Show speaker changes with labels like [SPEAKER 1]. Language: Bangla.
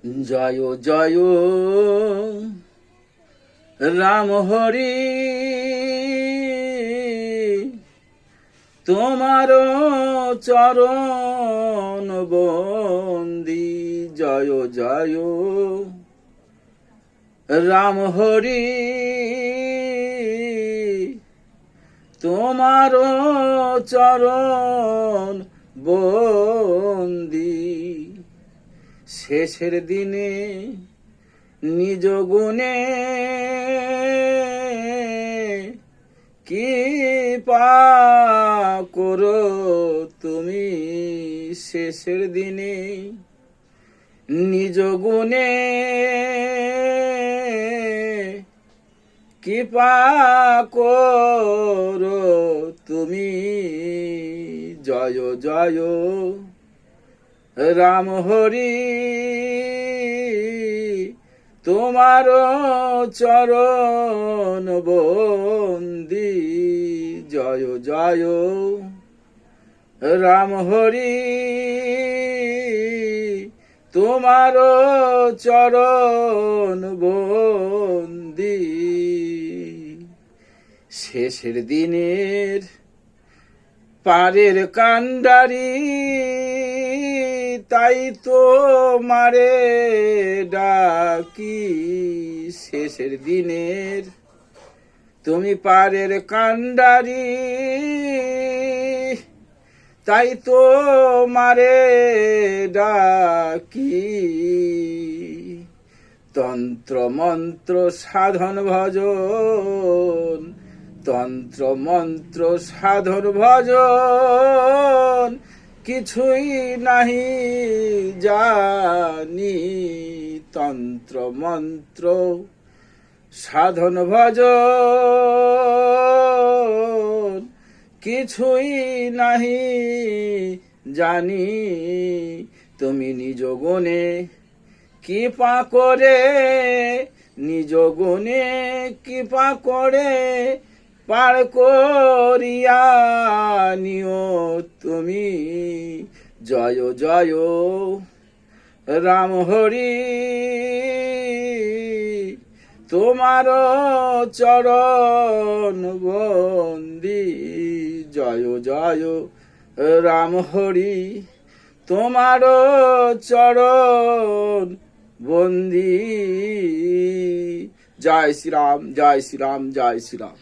[SPEAKER 1] জয় জয় রাম হরি, তোমার চরণ বন্দি। জয় জয় রাম হরি, তোমার চরণ বন্দি। শেষের দিনে নিজ গুণে কৃপা করো তুমি। শেষের দিনে নিজ গুণে কৃপা করো তুমি। জয় জয় রাম হরি, তোমার চরণ বন্দি। জয় জয় রাম হরি, তোমার চরণ বন্দি। শেষের দিনের পারের কান্ডারি, তাই তো মারে ডাকি। শেষের দিনের তুমি পারের কান্ডারি, তাই তো মারে ডাকি। তন্ত্র মন্ত্র সাধন ভজন, তন্ত্র মন্ত্র সাধন ভজন, কিছুই নাহি জানি। তন্ত্র মন্ত্র সাধন ভজন, কিছুই নাহি জানি। তুমি নিজ গুণে কৃপা করে, নিজ গুণে কৃপা করে পার করিয়া নিও তুমি। জয় জয় রাম হরি, তোমার চরণ বন্দি। জয় জয় রাম হরি, তোমার চরণ বন্দি। জয় শ্রীরাম, জয় শ্রীরাম, জয় শ্রীরাম।